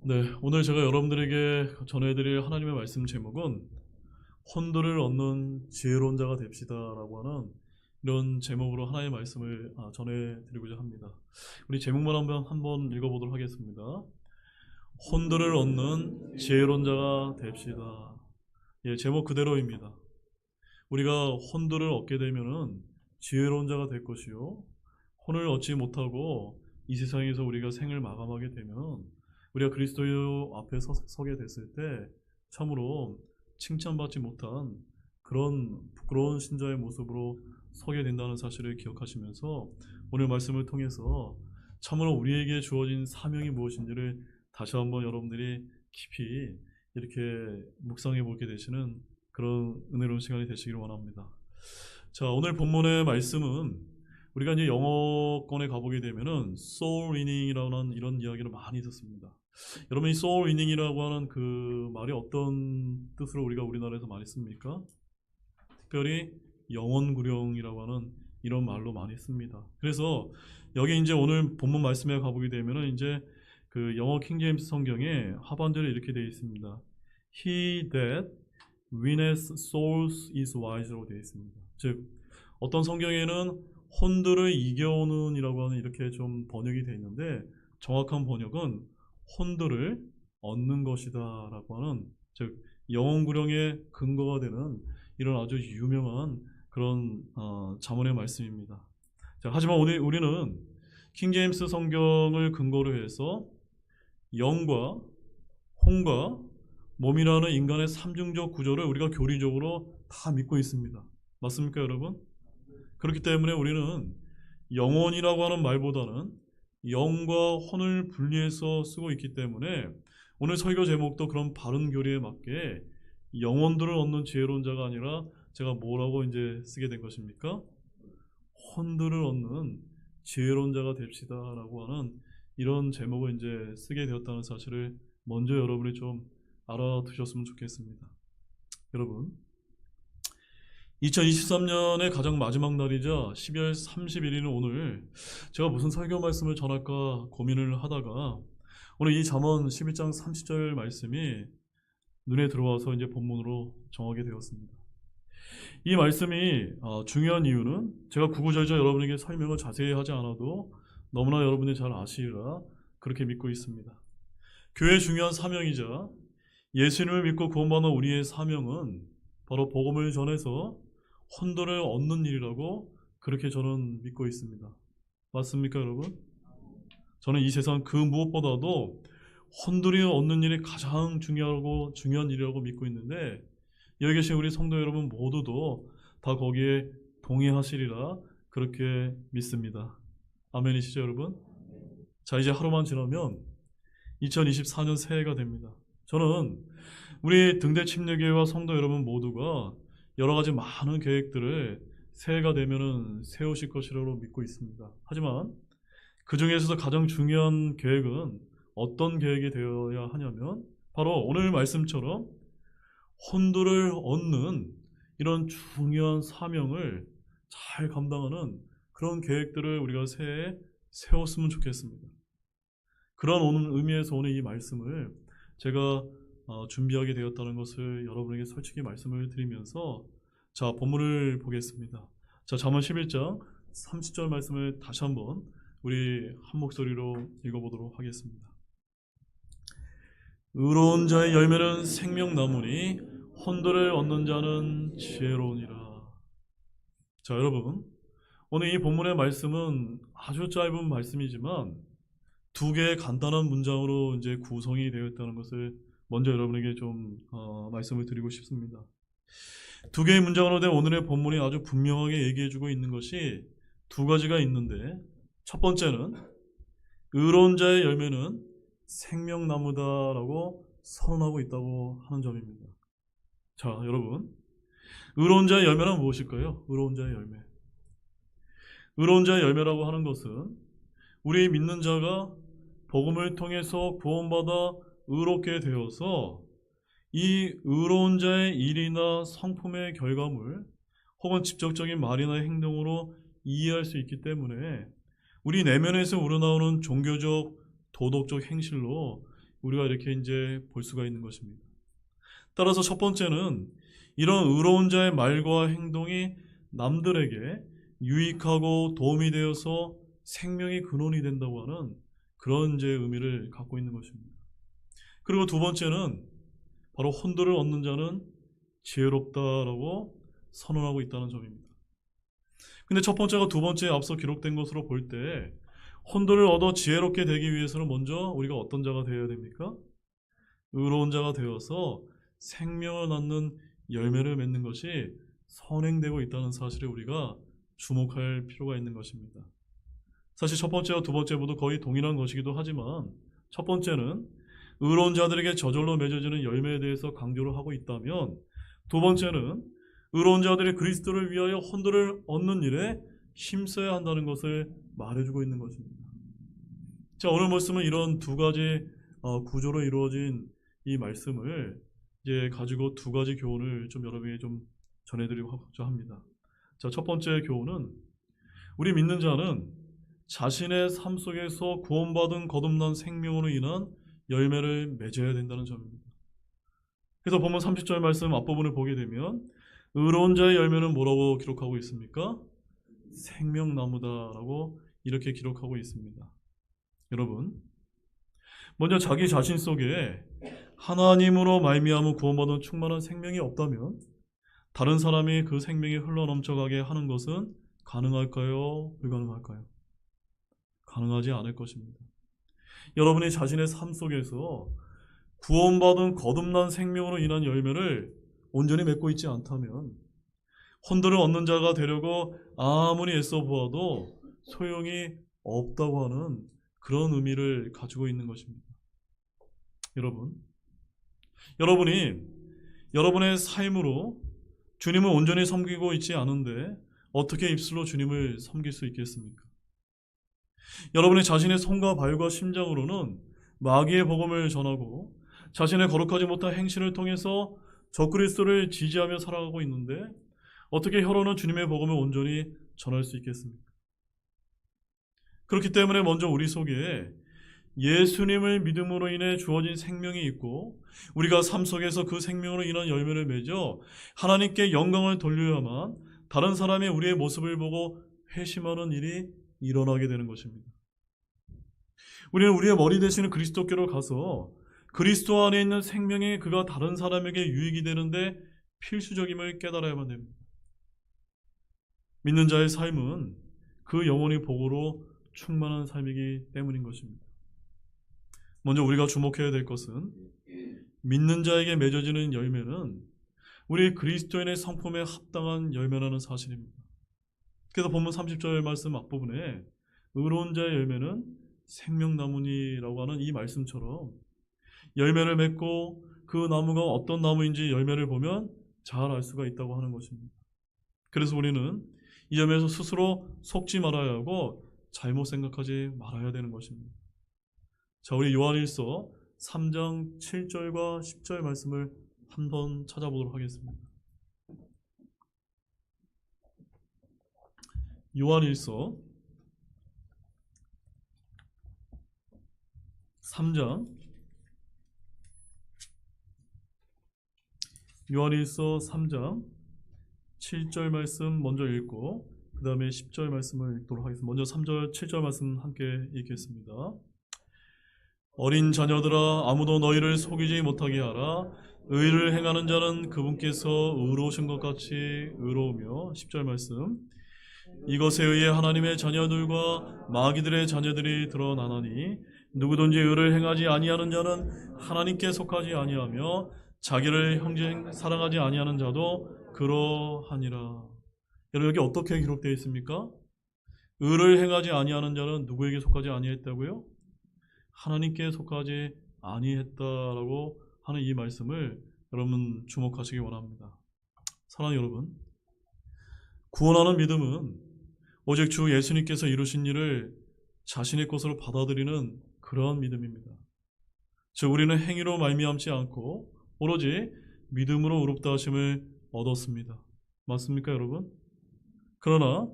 네, 오늘 제가 여러분들에게 전해드릴 하나님의 말씀 제목은 혼돈을 얻는 지혜로운 자가 됩시다라고 하는 이런 제목으로 하나님의 말씀을 전해드리고자 합니다. 우리 제목만 한번 읽어보도록 하겠습니다. 혼돈을 얻는 지혜로운 자가 됩시다. 예, 제목 그대로입니다. 우리가 혼돈을 얻게 되면은 지혜로운 자가 될 것이요, 혼을 얻지 못하고 이 세상에서 우리가 생을 마감하게 되면 우리가 그리스도 앞에 서게 됐을 때 참으로 칭찬받지 못한 그런 부끄러운 신자의 모습으로 서게 된다는 사실을 기억하시면서 오늘 말씀을 통해서 참으로 우리에게 주어진 사명이 무엇인지를 다시 한번 여러분들이 깊이 이렇게 묵상해 보게 되시는 그런 은혜로운 시간이 되시기를 원합니다. 자, 오늘 본문의 말씀은 우리가 이제 영어권에 가보게 되면은 soul winning이라는 이런 이야기를 많이 듣습니다. 여러분, 이 soul winning이라고 하는 그 말이 어떤 뜻으로 우리가 우리나라에서 많이 씁니까? 특별히 영혼 구령이라고 하는 이런 말로 많이 씁니다. 그래서 여기 이제 오늘 본문 말씀에 가보게 되면은 이제 그 영어 킹제임스 성경에 하반절에 이렇게 되어 있습니다. He that winneth souls is wise라고 되어 있습니다. 즉 어떤 성경에는 혼들을 이겨오는 이라고 하는 이렇게 좀 번역이 되어 있는데, 정확한 번역은 혼들을 얻는 것이다 라고 하는, 즉 영혼구령의 근거가 되는 이런 아주 유명한 그런 잠언의 말씀입니다. 자, 하지만 오늘 우리는 킹제임스 성경을 근거로 해서 영과 혼과 몸이라는 인간의 삼중적 구조를 우리가 교리적으로 다 믿고 있습니다. 맞습니까, 여러분? 그렇기 때문에 우리는 영혼이라고 하는 말보다는 영과 혼을 분리해서 쓰고 있기 때문에 오늘 설교 제목도 그런 바른 교리에 맞게 영혼들을 얻는 지혜로운 자가 아니라 제가 뭐라고 이제 쓰게 된 것입니까? 혼들을 얻는 지혜로운 자가 됩시다라고 하는 이런 제목을 이제 쓰게 되었다는 사실을 먼저 여러분이 좀 알아두셨으면 좋겠습니다. 여러분, 2023년의 가장 마지막 날이자 12월 31일은 오늘 제가 무슨 설교 말씀을 전할까 고민을 하다가 오늘 이 잠언 11장 30절 말씀이 눈에 들어와서 이제 본문으로 정하게 되었습니다. 이 말씀이 중요한 이유는 제가 구구절절 여러분에게 설명을 자세히 하지 않아도 너무나 여러분이 잘 아시리라 그렇게 믿고 있습니다. 교회의 중요한 사명이자 예수님을 믿고 구원받는 우리의 사명은 바로 복음을 전해서 혼돈을 얻는 일이라고 그렇게 저는 믿고 있습니다. 맞습니까, 여러분? 저는 이 세상 그 무엇보다도 혼돈을 얻는 일이 가장 중요한 일이라고 믿고 있는데, 여기 계신 우리 성도 여러분 모두도 다 거기에 동의하시리라 그렇게 믿습니다. 아멘이시죠, 여러분? 자, 이제 하루만 지나면 2024년 새해가 됩니다. 저는 우리 등대 침례교회와 성도 여러분 모두가 여러 가지 많은 계획들을 새해가 되면은 세우실 것이라고 믿고 있습니다. 하지만 그 중에서도 가장 중요한 계획은 어떤 계획이 되어야 하냐면 바로 오늘 말씀처럼 혼돈을 얻는 이런 중요한 사명을 잘 감당하는 그런 계획들을 우리가 새해에 세웠으면 좋겠습니다. 그런 의미에서 오늘 이 말씀을 제가 준비하게 되었다는 것을 여러분에게 솔직히 말씀을 드리면서 자, 본문을 보겠습니다. 자, 잠언 11장 30절 말씀을 다시 한번 우리 한 목소리로 읽어보도록 하겠습니다. 의로운 자의 열매는 생명나무니 혼돈을 얻는 자는 지혜로우니라. 자, 여러분, 오늘 이 본문의 말씀은 아주 짧은 말씀이지만 두 개의 간단한 문장으로 이제 구성이 되어 있다는 것을 먼저 여러분에게 좀 말씀을 드리고 싶습니다. 두 개의 문장으로 된 오늘의 본문이 아주 분명하게 얘기해주고 있는 것이 두 가지가 있는데, 첫 번째는 의로운 자의 열매는 생명나무다라고 선언하고 있다고 하는 점입니다. 자, 여러분, 의로운 자의 열매는 무엇일까요? 의로운 자의 열매. 의로운 자의 열매라고 하는 것은 우리 믿는 자가 복음을 통해서 구원받아 의롭게 되어서 이 의로운 자의 일이나 성품의 결과물 혹은 직접적인 말이나 행동으로 이해할 수 있기 때문에 우리 내면에서 우러나오는 종교적, 도덕적 행실로 우리가 이렇게 이제 볼 수가 있는 것입니다. 따라서 첫 번째는 이런 의로운 자의 말과 행동이 남들에게 유익하고 도움이 되어서 생명의 근원이 된다고 하는 그런 이제 의미를 갖고 있는 것입니다. 그리고 두 번째는 바로 혼도를 얻는 자는 지혜롭다라고 선언하고 있다는 점입니다. 근데 첫 번째가 두 번째에 앞서 기록된 것으로 볼 때 혼도를 얻어 지혜롭게 되기 위해서는 먼저 우리가 어떤 자가 되어야 됩니까? 의로운 자가 되어서 생명을 낳는 열매를 맺는 것이 선행되고 있다는 사실에 우리가 주목할 필요가 있는 것입니다. 사실 첫 번째와 두 번째 모두 거의 동일한 것이기도 하지만 첫 번째는 의로운 자들에게 저절로 맺어지는 열매에 대해서 강조를 하고 있다면 두 번째는 의로운 자들이 그리스도를 위하여 혼도를 얻는 일에 힘써야 한다는 것을 말해주고 있는 것입니다. 자, 오늘 말씀은 이런 두 가지 구조로 이루어진 이 말씀을 이제 가지고 두 가지 교훈을 좀 여러분에게 좀 전해드리고자 합니다. 자, 첫 번째 교훈은 우리 믿는 자는 자신의 삶 속에서 구원받은 거듭난 생명으로 인한 열매를 맺어야 된다는 점입니다. 그래서 본문 30절 말씀 앞부분을 보게 되면 의로운 자의 열매는 뭐라고 기록하고 있습니까? 생명나무다라고 이렇게 기록하고 있습니다. 여러분, 먼저 자기 자신 속에 하나님으로 말미암아 구원받은 충만한 생명이 없다면 다른 사람이 그 생명이 흘러넘쳐가게 하는 것은 가능할까요? 불가능할까요? 가능하지 않을 것입니다. 여러분이 자신의 삶 속에서 구원받은 거듭난 생명으로 인한 열매를 온전히 맺고 있지 않다면 혼도를 얻는 자가 되려고 아무리 애써 보아도 소용이 없다고 하는 그런 의미를 가지고 있는 것입니다. 여러분이 여러분의 삶으로 주님을 온전히 섬기고 있지 않은데 어떻게 입술로 주님을 섬길 수 있겠습니까? 여러분이 자신의 손과 발과 심장으로는 마귀의 복음을 전하고 자신의 거룩하지 못한 행실을 통해서 적그리스도를 지지하며 살아가고 있는데 어떻게 혀로는 주님의 복음을 온전히 전할 수 있겠습니까? 그렇기 때문에 먼저 우리 속에 예수님을 믿음으로 인해 주어진 생명이 있고 우리가 삶 속에서 그 생명으로 인한 열매를 맺어 하나님께 영광을 돌려야만 다른 사람이 우리의 모습을 보고 회심하는 일이 일어나게 되는 것입니다. 우리는 우리의 머리 되시는 그리스도께로 가서 그리스도 안에 있는 생명이 그가 다른 사람에게 유익이 되는데 필수적임을 깨달아야만 됩니다. 믿는 자의 삶은 그 영혼의 복으로 충만한 삶이기 때문인 것입니다. 먼저 우리가 주목해야 될 것은 믿는 자에게 맺어지는 열매는 우리 그리스도인의 성품에 합당한 열매라는 사실입니다. 그래서 본문 30절 말씀 앞부분에 의로운 자의 열매는 생명나무니라고 하는 이 말씀처럼 열매를 맺고 그 나무가 어떤 나무인지 열매를 보면 잘 알 수가 있다고 하는 것입니다. 그래서 우리는 이 점에서 스스로 속지 말아야 하고 잘못 생각하지 말아야 되는 것입니다. 자, 우리 요한일서 3장 7절과 10절 말씀을 한번 찾아보도록 하겠습니다. 요한일서 3장 요한일서 3장 7절 말씀 먼저 읽고 그 다음에 10절 말씀을 읽도록 하겠습니다. 먼저 3절 7절 말씀 함께 읽겠습니다. 어린 자녀들아 아무도 너희를 속이지 못하게 하라. 의를 행하는 자는 그분께서 의로우신 것 같이 의로우며 10절 말씀 이것에 의해 하나님의 자녀들과 마귀들의 자녀들이 드러나나니 누구든지 의를 행하지 아니하는 자는 하나님께 속하지 아니하며 자기를 형제 사랑하지 아니하는 자도 그러하니라. 여러분 여기 어떻게 기록되어 있습니까? 의를 행하지 아니하는 자는 누구에게 속하지 아니했다고요? 하나님께 속하지 아니했다라고 하는 이 말씀을 여러분 주목하시기 원합니다. 사랑하는 여러분, 구원하는 믿음은 오직 주 예수님께서 이루신 일을 자신의 것으로 받아들이는 그러한 믿음입니다. 즉 우리는 행위로 말미암지 않고 오로지 믿음으로 의롭다 하심을 얻었습니다. 맞습니까 여러분? 그러나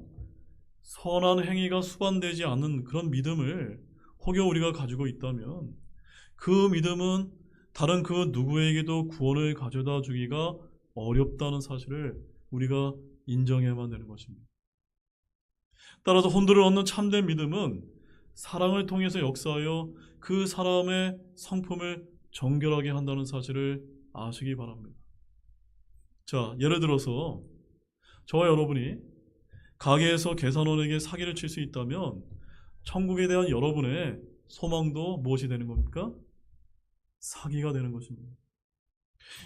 선한 행위가 수반되지 않는 그런 믿음을 혹여 우리가 가지고 있다면 그 믿음은 다른 그 누구에게도 구원을 가져다 주기가 어렵다는 사실을 우리가 인정해야만 되는 것입니다. 따라서 혼돈을 얻는 참된 믿음은 사랑을 통해서 역사하여 그 사람의 성품을 정결하게 한다는 사실을 아시기 바랍니다. 자, 예를 들어서 저와 여러분이 가게에서 계산원에게 사기를 칠 수 있다면 천국에 대한 여러분의 소망도 무엇이 되는 겁니까? 사기가 되는 것입니다.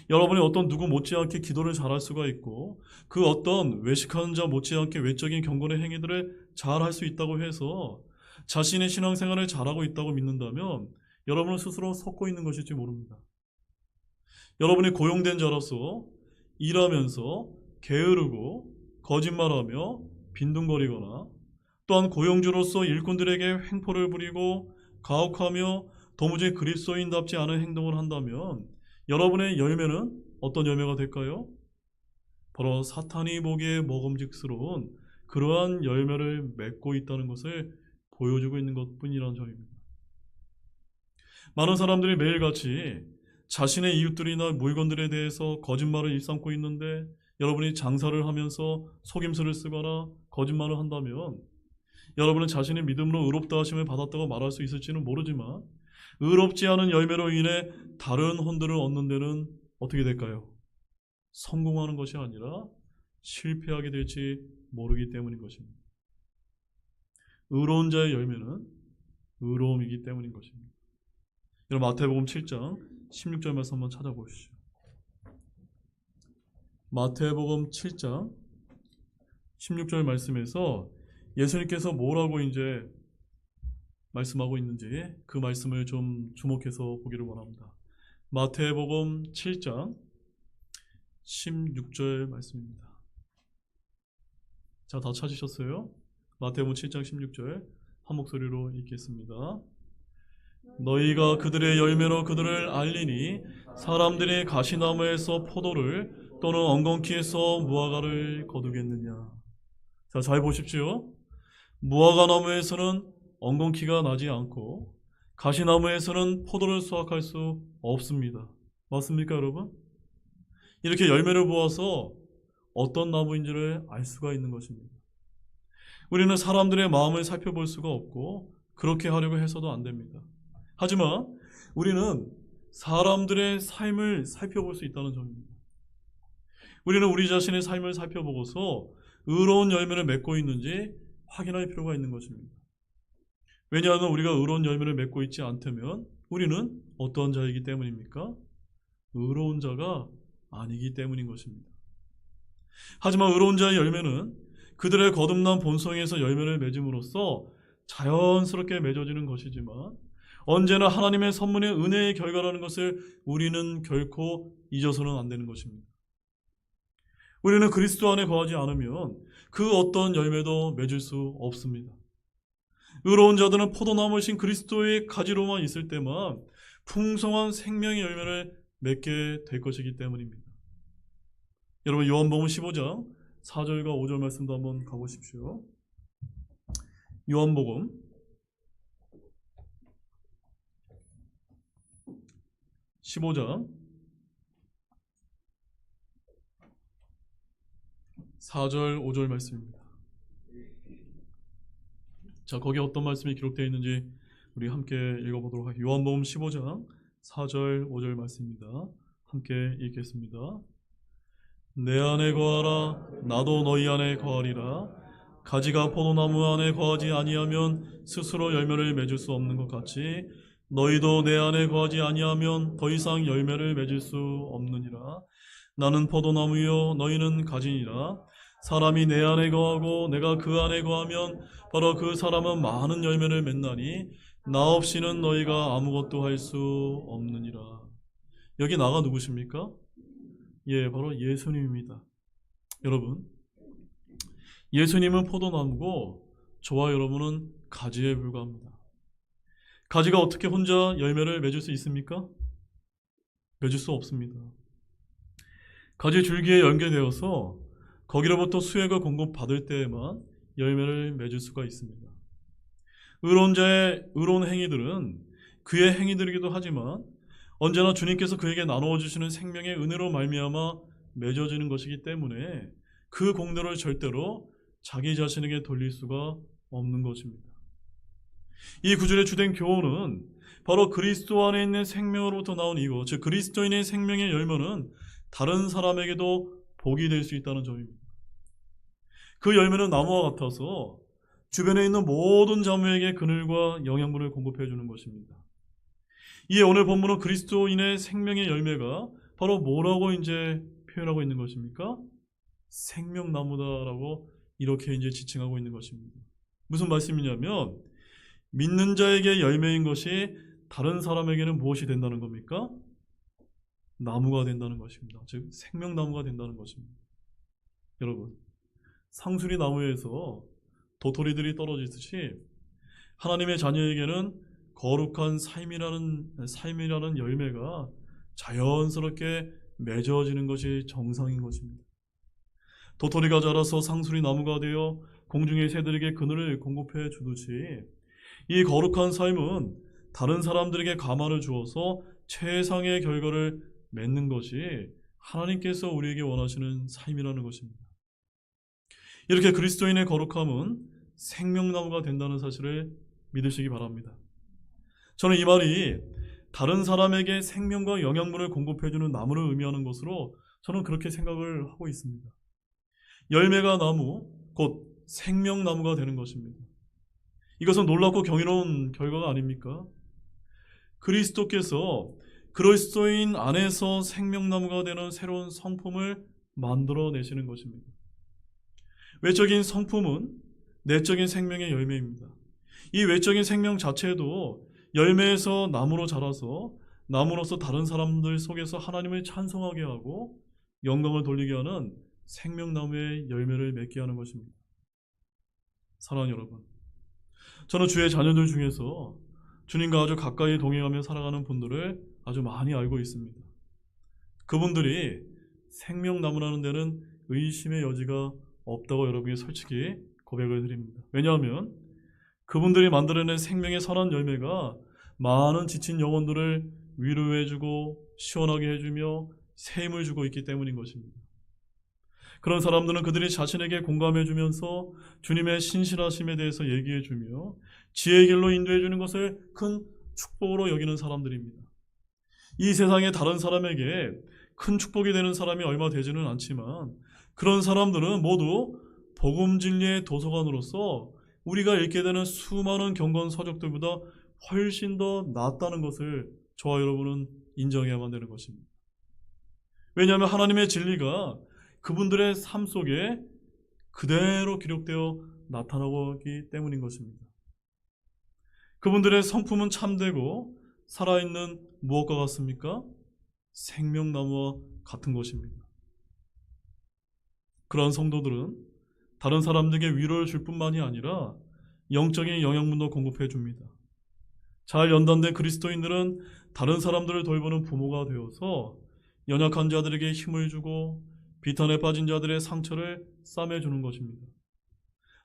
여러분이 어떤 누구 못지않게 기도를 잘할 수가 있고 그 어떤 외식하는 자 못지않게 외적인 경건의 행위들을 잘할 수 있다고 해서 자신의 신앙생활을 잘하고 있다고 믿는다면 여러분은 스스로 속고 있는 것일지 모릅니다. 여러분이 고용된 자로서 일하면서 게으르고 거짓말하며 빈둥거리거나 또한 고용주로서 일꾼들에게 횡포를 부리고 가혹하며 도무지 그리스도인답지 않은 행동을 한다면 여러분의 열매는 어떤 열매가 될까요? 바로 사탄이 보기에 먹음직스러운 그러한 열매를 맺고 있다는 것을 보여주고 있는 것뿐이라는 점입니다. 많은 사람들이 매일같이 자신의 이웃들이나 물건들에 대해서 거짓말을 일삼고 있는데 여러분이 장사를 하면서 속임수를 쓰거나 거짓말을 한다면 여러분은 자신의 믿음으로 의롭다 하심을 받았다고 말할 수 있을지는 모르지만 의롭지 않은 열매로 인해 다른 혼들을 얻는 데는 어떻게 될까요? 성공하는 것이 아니라 실패하게 될지 모르기 때문인 것입니다. 의로운 자의 열매는 의로움이기 때문인 것입니다. 여러분 마태복음 7장 16절 말씀 한번 찾아보시죠. 마태복음 7장 16절 말씀에서 예수님께서 뭐라고 이제 말씀하고 있는지 그 말씀을 좀 주목해서 보기를 원합니다. 마태복음 7장 16절 말씀입니다. 자, 다 찾으셨어요? 마태복음 7장 16절 한 목소리로 읽겠습니다. 너희가 그들의 열매로 그들을 알리니 사람들이 가시나무에서 포도를 또는 엉겅퀴에서 무화과를 거두겠느냐. 자, 잘 보십시오. 무화과 나무에서는 엉겅퀴가 나지 않고 가시나무에서는 포도를 수확할 수 없습니다. 맞습니까, 여러분? 이렇게 열매를 보아서 어떤 나무인지를 알 수가 있는 것입니다. 우리는 사람들의 마음을 살펴볼 수가 없고 그렇게 하려고 해서도 안 됩니다. 하지만 우리는 사람들의 삶을 살펴볼 수 있다는 점입니다. 우리는 우리 자신의 삶을 살펴보고서 의로운 열매를 맺고 있는지 확인할 필요가 있는 것입니다. 왜냐하면 우리가 의로운 열매를 맺고 있지 않다면 우리는 어떠한 자이기 때문입니까? 의로운 자가 아니기 때문인 것입니다. 하지만 의로운 자의 열매는 그들의 거듭난 본성에서 열매를 맺음으로써 자연스럽게 맺어지는 것이지만 언제나 하나님의 선물의 은혜의 결과라는 것을 우리는 결코 잊어서는 안 되는 것입니다. 우리는 그리스도 안에 거하지 않으면 그 어떤 열매도 맺을 수 없습니다. 의로운 자들은 포도나무이신 그리스도의 가지로만 있을 때만 풍성한 생명의 열매를 맺게 될 것이기 때문입니다. 여러분 요한복음 15장 4절과 5절 말씀도 한번 가보십시오. 요한복음 15장 4절 5절 말씀입니다. 자, 거기에 어떤 말씀이 기록되어 있는지 우리 함께 읽어보도록 하겠습니다. 요한복음 15장 4절 5절 말씀입니다. 함께 읽겠습니다. 내 안에 거하라 나도 너희 안에 거하리라. 가지가 포도나무 안에 거하지 아니하면 스스로 열매를 맺을 수 없는 것 같이 너희도 내 안에 거하지 아니하면 더 이상 열매를 맺을 수 없느니라. 나는 포도나무요 너희는 가지니라. 사람이 내 안에 거하고 내가 그 안에 거하면 바로 그 사람은 많은 열매를 맺나니 나 없이는 너희가 아무것도 할 수 없느니라. 여기 나가 누구십니까? 예, 바로 예수님입니다. 여러분, 예수님은 포도나무고 저와 여러분은 가지에 불과합니다. 가지가 어떻게 혼자 열매를 맺을 수 있습니까? 맺을 수 없습니다. 가지 줄기에 연결되어서 거기로부터 수액을 공급받을 때에만 열매를 맺을 수가 있습니다. 의로운 자의 의로운 행위들은 그의 행위들이기도 하지만 언제나 주님께서 그에게 나누어 주시는 생명의 은혜로 말미암아 맺어지는 것이기 때문에 그 공로를 절대로 자기 자신에게 돌릴 수가 없는 것입니다. 이 구절의 주된 교훈은 바로 그리스도 안에 있는 생명으로부터 나온 이것, 즉 그리스도인의 생명의 열매는 다른 사람에게도 복이 될 수 있다는 점입니다. 그 열매는 나무와 같아서 주변에 있는 모든 자무에게 그늘과 영양분을 공급해 주는 것입니다. 이에 오늘 본문은 그리스도인의 생명의 열매가 바로 뭐라고 이제 표현하고 있는 것입니까? 생명나무다라고 이렇게 이제 지칭하고 있는 것입니다. 무슨 말씀이냐면 믿는 자에게 열매인 것이 다른 사람에게는 무엇이 된다는 겁니까? 나무가 된다는 것입니다. 즉 생명나무가 된다는 것입니다. 여러분, 상수리 나무에서 도토리들이 떨어지듯이 하나님의 자녀에게는 거룩한 삶이라는 열매가 자연스럽게 맺어지는 것이 정상인 것입니다. 도토리가 자라서 상수리 나무가 되어 공중의 새들에게 그늘을 공급해 주듯이 이 거룩한 삶은 다른 사람들에게 가만을 주어서 최상의 결과를 맺는 것이 하나님께서 우리에게 원하시는 삶이라는 것입니다. 이렇게 그리스도인의 거룩함은 생명나무가 된다는 사실을 믿으시기 바랍니다. 저는 이 말이 다른 사람에게 생명과 영양분을 공급해주는 나무를 의미하는 것으로 저는 그렇게 생각을 하고 있습니다. 열매가 나무, 곧 생명나무가 되는 것입니다. 이것은 놀랍고 경이로운 결과가 아닙니까? 그리스도께서 그리스도인 안에서 생명나무가 되는 새로운 성품을 만들어내시는 것입니다. 외적인 성품은 내적인 생명의 열매입니다. 이 외적인 생명 자체도 열매에서 나무로 자라서 나무로서 다른 사람들 속에서 하나님을 찬송하게 하고 영광을 돌리게 하는 생명나무의 열매를 맺게 하는 것입니다. 사랑하는 여러분, 저는 주의 자녀들 중에서 주님과 아주 가까이 동행하며 살아가는 분들을 아주 많이 알고 있습니다. 그분들이 생명나무라는 데는 의심의 여지가 없다고 여러분이 솔직히 고백을 드립니다. 왜냐하면 그분들이 만들어낸 생명의 선한 열매가 많은 지친 영혼들을 위로해주고 시원하게 해주며 새 힘을 주고 있기 때문인 것입니다. 그런 사람들은 그들이 자신에게 공감해주면서 주님의 신실하심에 대해서 얘기해주며 지혜의 길로 인도해주는 것을 큰 축복으로 여기는 사람들입니다. 이 세상에 다른 사람에게 큰 축복이 되는 사람이 얼마 되지는 않지만 그런 사람들은 모두 복음 진리의 도서관으로서 우리가 읽게 되는 수많은 경건 서적들보다 훨씬 더 낫다는 것을 저와 여러분은 인정해야만 되는 것입니다. 왜냐하면 하나님의 진리가 그분들의 삶 속에 그대로 기록되어 나타나고 있기 때문인 것입니다. 그분들의 성품은 참되고 살아있는 무엇과 같습니까? 생명나무와 같은 것입니다. 그러한 성도들은 다른 사람들에게 위로를 줄 뿐만이 아니라 영적인 영양분도 공급해 줍니다. 잘 연단된 그리스도인들은 다른 사람들을 돌보는 부모가 되어서 연약한 자들에게 힘을 주고 비탄에 빠진 자들의 상처를 싸매주는 것입니다.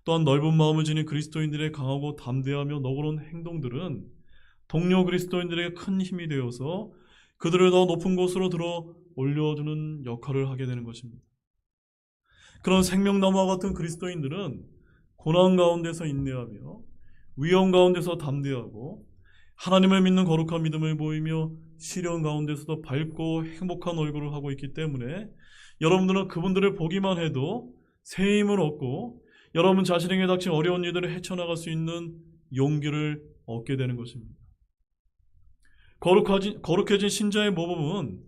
또한 넓은 마음을 지닌 그리스도인들의 강하고 담대하며 너그러운 행동들은 동료 그리스도인들에게 큰 힘이 되어서 그들을 더 높은 곳으로 들어 올려주는 역할을 하게 되는 것입니다. 그런 생명나무와 같은 그리스도인들은 고난 가운데서 인내하며 위험 가운데서 담대하고 하나님을 믿는 거룩한 믿음을 보이며 시련 가운데서도 밝고 행복한 얼굴을 하고 있기 때문에 여러분들은 그분들을 보기만 해도 새 힘을 얻고 여러분 자신에게 닥친 어려운 일들을 헤쳐나갈 수 있는 용기를 얻게 되는 것입니다. 거룩해진 신자의 모범은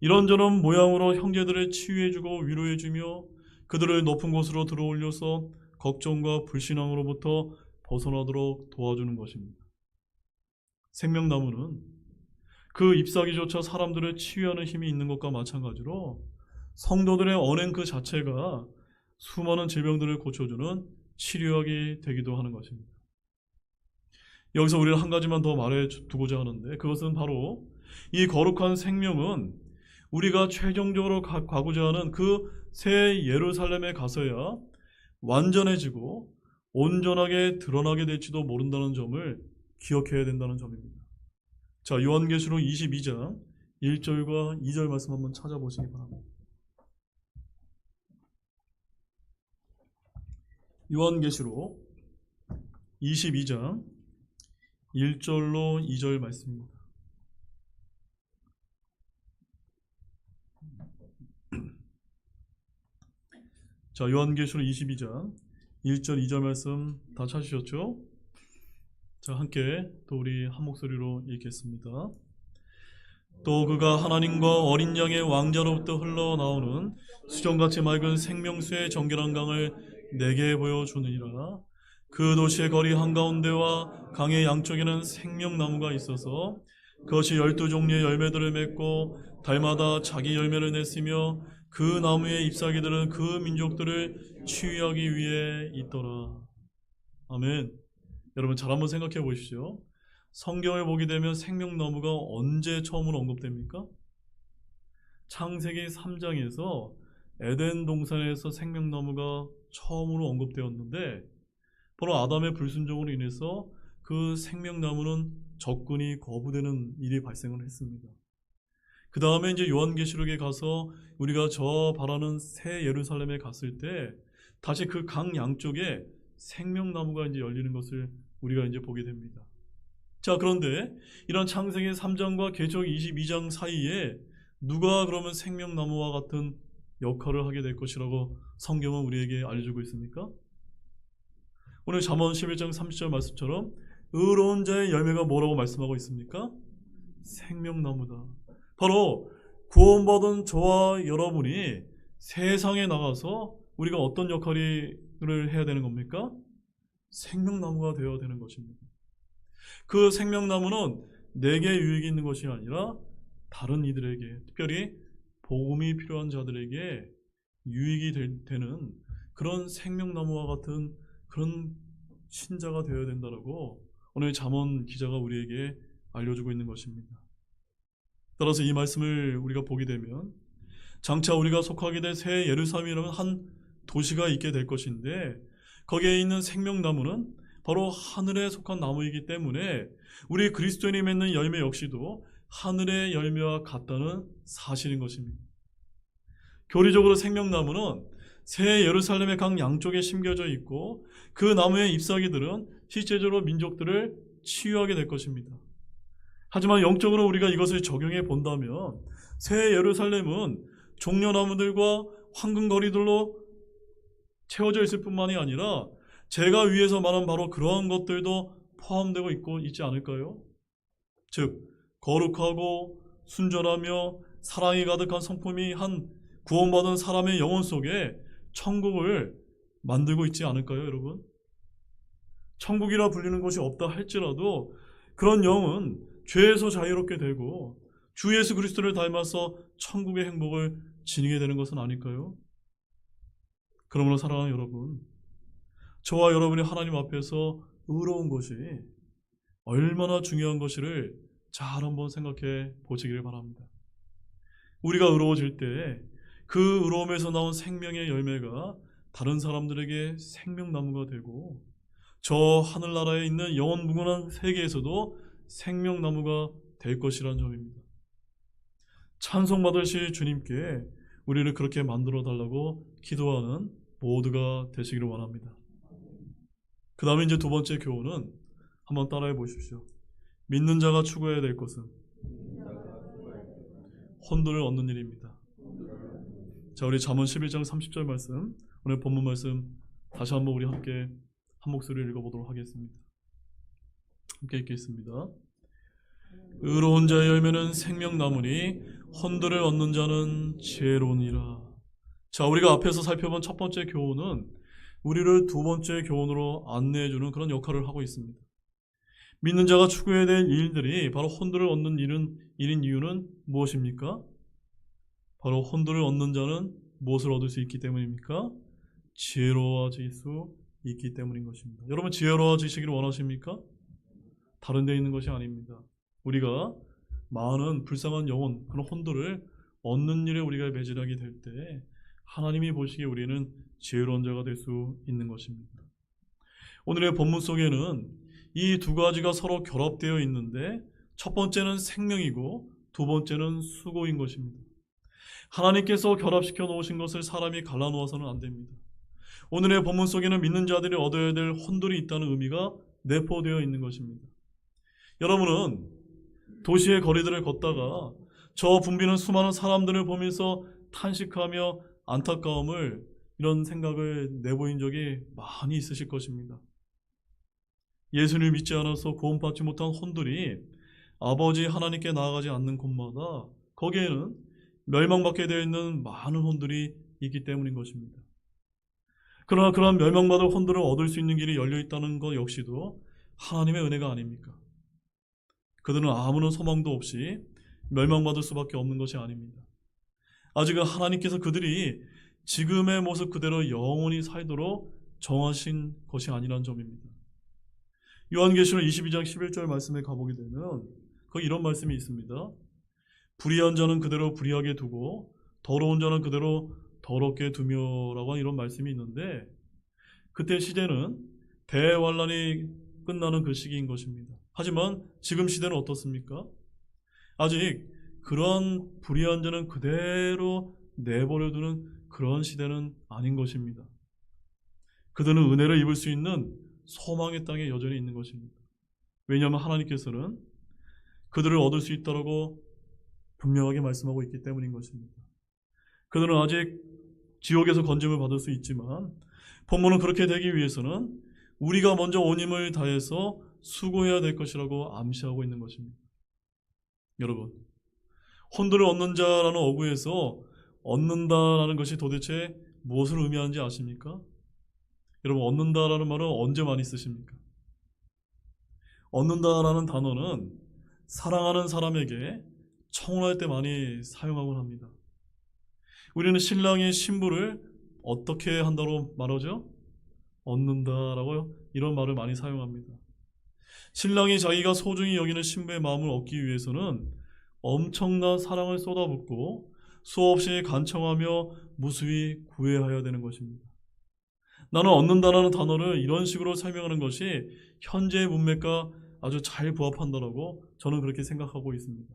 이런저런 모양으로 형제들을 치유해주고 위로해주며 그들을 높은 곳으로 들어올려서 걱정과 불신앙으로부터 벗어나도록 도와주는 것입니다. 생명나무는 그 잎사귀조차 사람들을 치유하는 힘이 있는 것과 마찬가지로 성도들의 언행 그 자체가 수많은 질병들을 고쳐주는 치료약이 되기도 하는 것입니다. 여기서 우리는 한 가지만 더 말해두고자 하는데 그것은 바로 이 거룩한 생명은 우리가 최종적으로 가고자 하는 그 새 예루살렘에 가서야 완전해지고 온전하게 드러나게 될지도 모른다는 점을 기억해야 된다는 점입니다. 자, 요한계시록 22장 1절과 2절 말씀 한번 찾아보시기 바랍니다. 요한계시록 22장 1절로 2절 말씀입니다. 자, 요한계시록 22장 1절 2절 말씀 다 찾으셨죠? 자, 함께 또 우리 한 목소리로 읽겠습니다. 또 그가 하나님과 어린 양의 왕자로부터 흘러나오는 수정같이 맑은 생명수의 정결한 강을 내게 보여주느니라. 그 도시의 거리 한가운데와 강의 양쪽에는 생명나무가 있어서 그것이 12종류의 열매들을 맺고 달마다 자기 열매를 냈으며 그 나무의 잎사귀들은 그 민족들을 치유하기 위해 있더라. 아멘. 여러분 잘 한번 생각해 보십시오. 성경을 보게 되면 생명나무가 언제 처음으로 언급됩니까? 창세기 3장에서 에덴 동산에서 생명나무가 처음으로 언급되었는데 바로 아담의 불순종으로 인해서 그 생명나무는 접근이 거부되는 일이 발생을 했습니다. 그 다음에 이제 요한계시록에 가서 우리가 저 바라는 새 예루살렘에 갔을 때 다시 그 강 양쪽에 생명나무가 이제 열리는 것을 우리가 이제 보게 됩니다. 자, 그런데 이런 창세기 3장과 계시록 22장 사이에 누가 그러면 생명나무와 같은 역할을 하게 될 것이라고 성경은 우리에게 알려주고 있습니까? 오늘 잠언 11장 30절 말씀처럼 의로운 자의 열매가 뭐라고 말씀하고 있습니까? 생명나무다. 바로 구원받은 저와 여러분이 세상에 나가서 우리가 어떤 역할을 해야 되는 겁니까? 생명나무가 되어야 되는 것입니다. 그 생명나무는 내게 유익이 있는 것이 아니라 다른 이들에게, 특별히 복음이 필요한 자들에게 유익이 되는 그런 생명나무와 같은 그런 신자가 되어야 된다라고 오늘 잠언 기자가 우리에게 알려주고 있는 것입니다. 따라서 이 말씀을 우리가 보게 되면 장차 우리가 속하게 될 새 예루살렘이라는 한 도시가 있게 될 것인데 거기에 있는 생명나무는 바로 하늘에 속한 나무이기 때문에 우리 그리스도인이 맺는 열매 역시도 하늘의 열매와 같다는 사실인 것입니다. 교리적으로 생명나무는 새 예루살렘의 강 양쪽에 심겨져 있고 그 나무의 잎사귀들은 실제적으로 민족들을 치유하게 될 것입니다. 하지만 영적으로 우리가 이것을 적용해 본다면 새 예루살렘은 종려나무들과 황금거리들로 채워져 있을 뿐만이 아니라 제가 위에서 말한 바로 그러한 것들도 포함되고 있지 않을까요? 즉 거룩하고 순전하며 사랑이 가득한 성품이 한 구원받은 사람의 영혼 속에 천국을 만들고 있지 않을까요, 여러분? 천국이라 불리는 것이 없다 할지라도 그런 영은 죄에서 자유롭게 되고 주 예수 그리스도를 닮아서 천국의 행복을 지니게 되는 것은 아닐까요? 그러므로 사랑하는 여러분, 저와 여러분이 하나님 앞에서 의로운 것이 얼마나 중요한 것을 잘 한번 생각해 보시기를 바랍니다. 우리가 의로워질 때 그 의로움에서 나온 생명의 열매가 다른 사람들에게 생명나무가 되고 저 하늘나라에 있는 영원 무궁한 세계에서도 생명나무가 될 것이라는 점입니다. 찬송받으실 주님께 우리를 그렇게 만들어 달라고 기도하는 모두가 되시기를 원합니다. 그 다음에 이제 두 번째 교훈은 한번 따라해 보십시오. 믿는 자가 추구해야 될 것은 혼돈을 얻는 일입니다. 자, 우리 잠언 11장 30절 말씀, 오늘 본문 말씀 다시 한번 우리 함께 한 목소리를 읽어보도록 하겠습니다. 함께 읽겠습니다. 의로운 자의 열매는 생명나무니 혼돈을 얻는 자는 지혜로우니라. 자, 우리가 앞에서 살펴본 첫 번째 교훈은 우리를 두 번째 교훈으로 안내해주는 그런 역할을 하고 있습니다. 믿는 자가 추구해야 될 일들이 바로 혼돈을 얻는 일인 이유는 무엇입니까? 바로 혼돈을 얻는 자는 무엇을 얻을 수 있기 때문입니까? 지혜로워질 수 있기 때문인 것입니다. 여러분 지혜로워지시기를 원하십니까? 다른 데 있는 것이 아닙니다. 우리가 많은 불쌍한 영혼, 그런 혼돈을 얻는 일에 우리가 매진하게 될 때 하나님이 보시기에 우리는 지혜로운 자가 될 수 있는 것입니다. 오늘의 본문 속에는 이 두 가지가 서로 결합되어 있는데 첫 번째는 생명이고 두 번째는 수고인 것입니다. 하나님께서 결합시켜 놓으신 것을 사람이 갈라놓아서는 안 됩니다. 오늘의 본문 속에는 믿는 자들이 얻어야 될 혼돈이 있다는 의미가 내포되어 있는 것입니다. 여러분은 도시의 거리들을 걷다가 저 붐비는 수많은 사람들을 보면서 탄식하며 안타까움을, 이런 생각을 내보인 적이 많이 있으실 것입니다. 예수를 믿지 않아서 구원받지 못한 혼들이 아버지 하나님께 나아가지 않는 곳마다 거기에는 멸망받게 되어 있는 많은 혼들이 있기 때문인 것입니다. 그러나 그러한 멸망받을 혼들을 얻을 수 있는 길이 열려 있다는 것 역시도 하나님의 은혜가 아닙니까? 그들은 아무런 소망도 없이 멸망받을 수밖에 없는 것이 아닙니다. 아직은 하나님께서 그들이 지금의 모습 그대로 영원히 살도록 정하신 것이 아니라는 점입니다. 요한계시록 22장 11절 말씀에 가보게 되면 거기 이런 말씀이 있습니다. 불의한 자는 그대로 불의하게 두고 더러운 자는 그대로 더럽게 두며라고 하는 이런 말씀이 있는데, 그때 시대는 대환란이 끝나는 그 시기인 것입니다. 하지만 지금 시대는 어떻습니까? 아직 그러한 불의한 자는 그대로 내버려두는 그런 시대는 아닌 것입니다. 그들은 은혜를 입을 수 있는 소망의 땅에 여전히 있는 것입니다. 왜냐하면 하나님께서는 그들을 얻을 수 있다고 분명하게 말씀하고 있기 때문인 것입니다. 그들은 아직 지옥에서 건짐을 받을 수 있지만 본문은 그렇게 되기 위해서는 우리가 먼저 온 힘을 다해서 수고해야 될 것이라고 암시하고 있는 것입니다. 여러분, 혼돈을 얻는 자라는 어구에서 얻는다라는 것이 도대체 무엇을 의미하는지 아십니까? 여러분, 얻는다라는 말은 언제 많이 쓰십니까? 얻는다라는 단어는 사랑하는 사람에게 청혼할 때 많이 사용하곤 합니다. 우리는 신랑의 신부를 어떻게 한다고 말하죠? 얻는다라고 이런 말을 많이 사용합니다. 신랑이 자기가 소중히 여기는 신부의 마음을 얻기 위해서는 엄청난 사랑을 쏟아붓고 수없이 간청하며 무수히 구애하여야 되는 것입니다. 나는 얻는다라는 단어를 이런 식으로 설명하는 것이 현재의 문맥과 아주 잘 부합한다라고 저는 그렇게 생각하고 있습니다.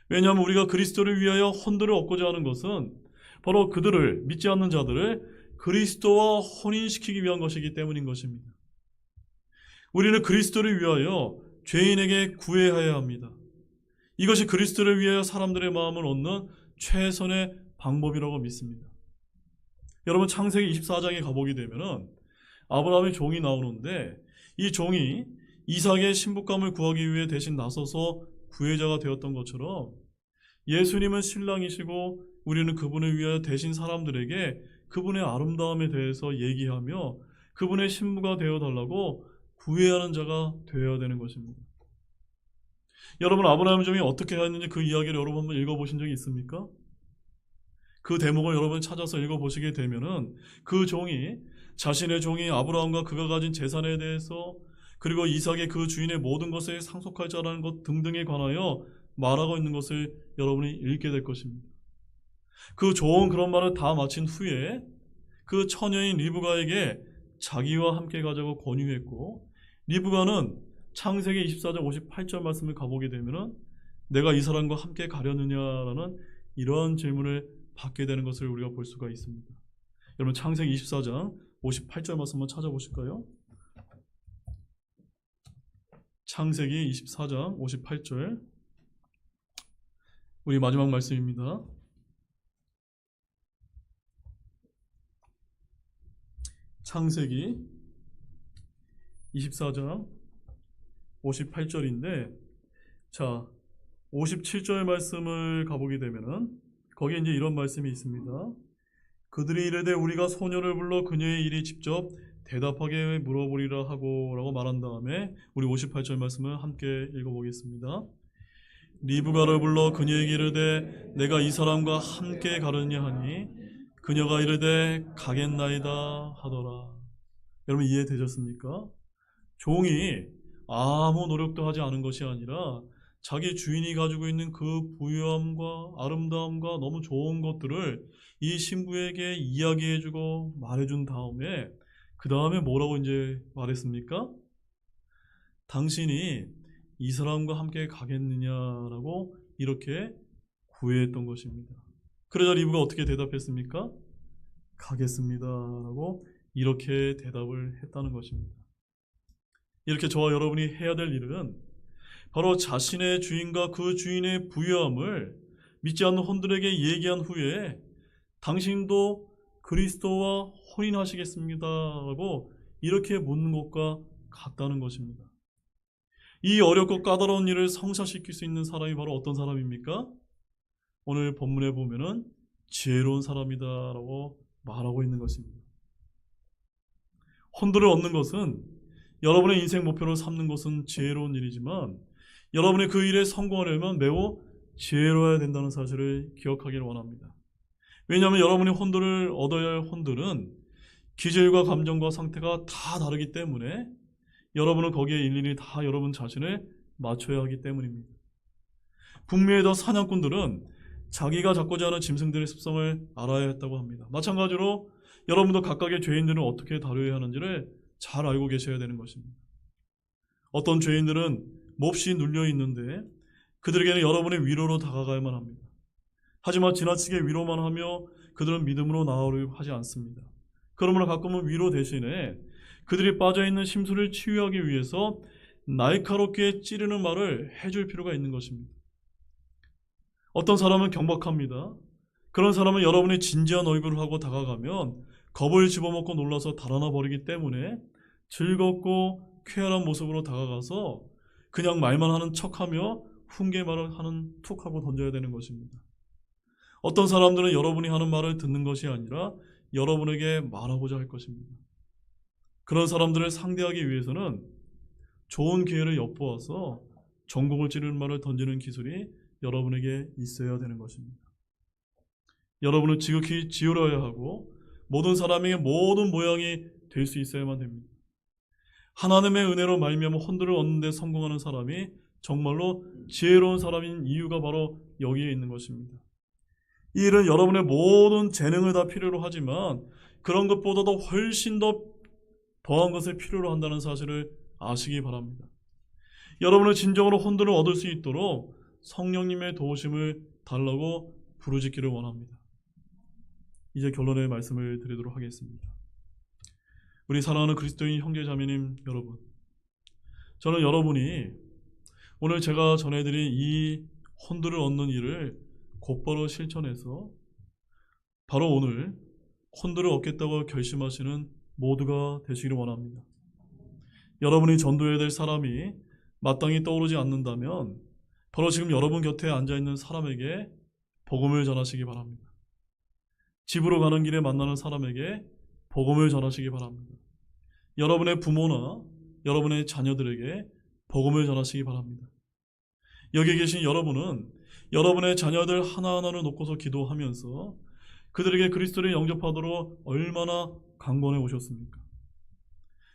왜냐하면 우리가 그리스도를 위하여 혼돈을 얻고자 하는 것은 바로 그들을, 믿지 않는 자들을 그리스도와 혼인시키기 위한 것이기 때문인 것입니다. 우리는 그리스도를 위하여 죄인에게 구애해야 합니다. 이것이 그리스도를 위하여 사람들의 마음을 얻는 최선의 방법이라고 믿습니다. 여러분, 창세기 24장에 가보게 되면은 아브라함의 종이 나오는데, 이 종이 이삭의 신부감을 구하기 위해 대신 나서서 구애자가 되었던 것처럼 예수님은 신랑이시고 우리는 그분을 위하여 대신 사람들에게 그분의 아름다움에 대해서 얘기하며 그분의 신부가 되어달라고 구애하는 자가 되어야 되는 것입니다. 여러분, 아브라함의 종이 어떻게 했는지 그 이야기를 여러분 한번 읽어보신 적이 있습니까? 그 대목을 여러분 찾아서 읽어보시게 되면은 그 종이 자신의 종이 아브라함과 그가 가진 재산에 대해서, 그리고 이삭의 그 주인의 모든 것에 상속할 자라는 것 등등에 관하여 말하고 있는 것을 여러분이 읽게 될 것입니다. 그 좋은 그런 말을 다 마친 후에 그 처녀인 리브가에게 자기와 함께 가자고 권유했고, 리브가는 창세기 24장 58절 말씀을 가보게 되면은 내가 이 사람과 함께 가려느냐라는 이러한 질문을 받게 되는 것을 우리가 볼 수가 있습니다. 여러분, 창세기 24장 58절 말씀 한번 찾아보실까요? 창세기 24장 58절, 우리 마지막 말씀입니다. 창세기 24장 58절인데, 자, 57절 말씀을 가보게 되면은 거기에 이제 이런 말씀이 있습니다. 그들이 이르되 우리가 소녀를 불러 그녀의 일이 직접 대답하게 물어보리라 하고 라고 말한 다음에 우리 58절 말씀을 함께 읽어보겠습니다. 리브가를 불러 그녀에게 이르되 내가 이 사람과 함께 가느냐 하니 그녀가 이르되 가겠나이다 하더라. 여러분, 이해되셨습니까? 종이 아무 노력도 하지 않은 것이 아니라 자기 주인이 가지고 있는 그 부유함과 아름다움과 너무 좋은 것들을 이 신부에게 이야기해주고 말해준 다음에 그 다음에 뭐라고 이제 말했습니까? 당신이 이 사람과 함께 가겠느냐라고 이렇게 구애했던 것입니다. 그러자 리브가 어떻게 대답했습니까? 가겠습니다라고 이렇게 대답을 했다는 것입니다. 이렇게 저와 여러분이 해야 될 일은 바로 자신의 주인과 그 주인의 부유함을 믿지 않는 혼들에게 얘기한 후에 당신도 그리스도와 혼인하시겠습니다 라고 이렇게 묻는 것과 같다는 것입니다. 이 어렵고 까다로운 일을 성사시킬 수 있는 사람이 바로 어떤 사람입니까? 오늘 본문에 보면은 지혜로운 사람이다라고 말하고 있는 것입니다. 혼돈을 얻는 것은 여러분의 인생 목표로 삼는 것은 지혜로운 일이지만 여러분이 그 일에 성공하려면 매우 지혜로워야 된다는 사실을 기억하기를 원합니다. 왜냐하면 여러분이 혼돈을 얻어야 할 혼돈은 기질과 감정과 상태가 다 다르기 때문에 여러분은 거기에 일일이 다 여러분 자신을 맞춰야 하기 때문입니다. 북미의 더 사냥꾼들은 자기가 잡고자 하는 짐승들의 습성을 알아야 했다고 합니다. 마찬가지로 여러분도 각각의 죄인들은 어떻게 다뤄야 하는지를 잘 알고 계셔야 되는 것입니다. 어떤 죄인들은 몹시 눌려 있는데 그들에게는 여러분의 위로로 다가가야만 합니다. 하지만 지나치게 위로만 하며 그들은 믿음으로 나아오려 하지 않습니다. 그러므로 가끔은 위로 대신에 그들이 빠져있는 심술을 치유하기 위해서 날카롭게 찌르는 말을 해줄 필요가 있는 것입니다. 어떤 사람은 경박합니다. 그런 사람은 여러분이 진지한 얼굴을 하고 다가가면 겁을 집어먹고 놀라서 달아나 버리기 때문에 즐겁고 쾌활한 모습으로 다가가서 그냥 말만 하는 척하며 훈계 말을 하는 툭 하고 던져야 되는 것입니다. 어떤 사람들은 여러분이 하는 말을 듣는 것이 아니라 여러분에게 말하고자 할 것입니다. 그런 사람들을 상대하기 위해서는 좋은 기회를 엿보아서 전곡을 찌르는 말을 던지는 기술이 여러분에게 있어야 되는 것입니다. 여러분은 지극히 지혜로워야 하고 모든 사람에게 모든 모양이 될 수 있어야만 됩니다. 하나님의 은혜로 말미암아 혼돈을 얻는 데 성공하는 사람이 정말로 지혜로운 사람인 이유가 바로 여기에 있는 것입니다. 이 일은 여러분의 모든 재능을 다 필요로 하지만 그런 것보다도 훨씬 더 더한 것을 필요로 한다는 사실을 아시기 바랍니다. 여러분은 진정으로 혼돈을 얻을 수 있도록 성령님의 도우심을 달라고 부르짖기를 원합니다. 이제 결론의 말씀을 드리도록 하겠습니다. 우리 사랑하는 그리스도인 형제자매님 여러분, 저는 여러분이 오늘 제가 전해드린 이 혼돈을 얻는 일을 곧바로 실천해서 바로 오늘 혼돈을 얻겠다고 결심하시는 모두가 되시기를 원합니다. 여러분이 전도해야 될 사람이 마땅히 떠오르지 않는다면 바로 지금 여러분 곁에 앉아있는 사람에게 복음을 전하시기 바랍니다. 집으로 가는 길에 만나는 사람에게 복음을 전하시기 바랍니다. 여러분의 부모나 여러분의 자녀들에게 복음을 전하시기 바랍니다. 여기 계신 여러분은 여러분의 자녀들 하나하나를 놓고서 기도하면서 그들에게 그리스도를 영접하도록 얼마나 강권해 오셨습니까?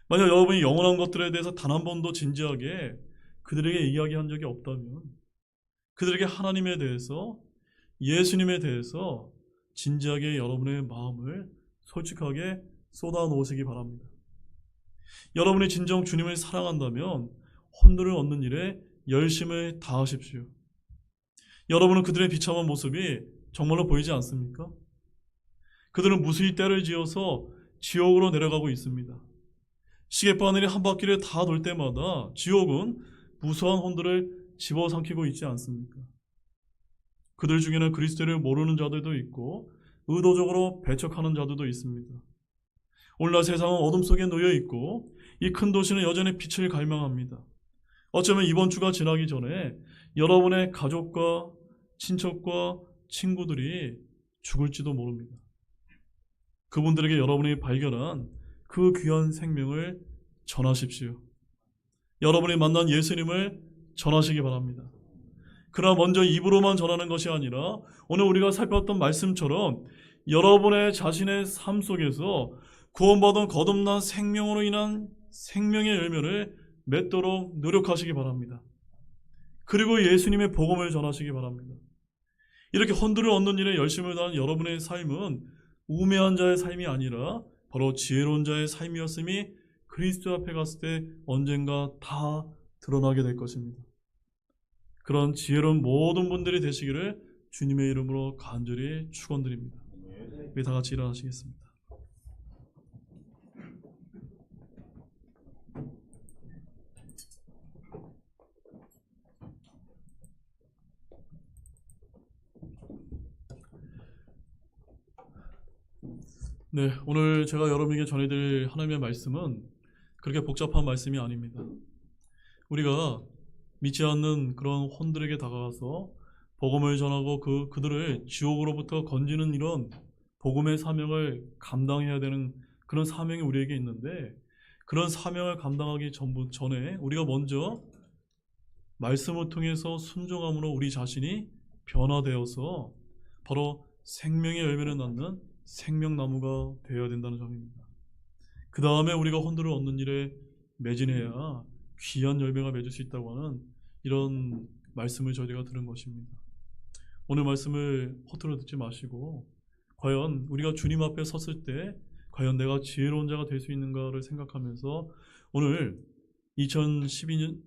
만약 여러분이 영원한 것들에 대해서 단 한 번도 진지하게 그들에게 이야기한 적이 없다면 그들에게 하나님에 대해서 예수님에 대해서 진지하게 여러분의 마음을 솔직하게 쏟아 놓으시기 바랍니다. 여러분이 진정 주님을 사랑한다면 혼돈을 얻는 일에 열심을 다하십시오. 여러분은 그들의 비참한 모습이 정말로 보이지 않습니까? 그들은 무수히 때를 지어서 지옥으로 내려가고 있습니다. 시계바늘이 한 바퀴를 다 돌 때마다 지옥은 무수한 혼돈을 집어삼키고 있지 않습니까? 그들 중에는 그리스도를 모르는 자들도 있고 의도적으로 배척하는 자들도 있습니다. 오늘날 세상은 어둠 속에 놓여 있고 이 큰 도시는 여전히 빛을 갈망합니다. 어쩌면 이번 주가 지나기 전에 여러분의 가족과 친척과 친구들이 죽을지도 모릅니다. 그분들에게 여러분이 발견한 그 귀한 생명을 전하십시오. 여러분이 만난 예수님을 전하시기 바랍니다. 그러나 먼저 입으로만 전하는 것이 아니라 오늘 우리가 살펴봤던 말씀처럼 여러분의 자신의 삶 속에서 구원받은 거듭난 생명으로 인한 생명의 열매를 맺도록 노력하시기 바랍니다. 그리고 예수님의 복음을 전하시기 바랍니다. 이렇게 혼돈을 얻는 일에 열심을 다한 여러분의 삶은 우매한 자의 삶이 아니라 바로 지혜로운 자의 삶이었음이 그리스도 앞에 갔을 때 언젠가 다 드러나게 될 것입니다. 그런 지혜로운 모든 분들이 되시기를 주님의 이름으로 간절히 축원드립니다. 우리 다 같이 일어나시겠습니다. 네, 오늘 제가 여러분에게 전해드릴 하나님의 말씀은 그렇게 복잡한 말씀이 아닙니다. 우리가 믿지 않는 그런 혼들에게 다가가서 복음을 전하고 그들을 지옥으로부터 건지는 이런 복음의 사명을 감당해야 되는 그런 사명이 우리에게 있는데, 그런 사명을 감당하기 전에 우리가 먼저 말씀을 통해서 순종함으로 우리 자신이 변화되어서 바로 생명의 열매를 낳는 생명나무가 되어야 된다는 점입니다. 그 다음에 우리가 혼돈을 얻는 일에 매진해야 귀한 열매가 맺을 수 있다고 하는 이런 말씀을 저희가 들은 것입니다. 오늘 말씀을 허투루 듣지 마시고 과연 우리가 주님 앞에 섰을 때 과연 내가 지혜로운 자가 될 수 있는가를 생각하면서 오늘 2012년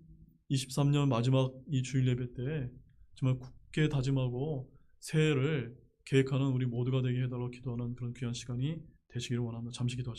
23년 마지막 이 주일 예배 때 정말 굳게 다짐하고 새해를 계획하는 우리 모두가 되게 해달라고 기도하는 그런 귀한 시간이 되시기를 원합니다. 잠시 기도하시겠습니다.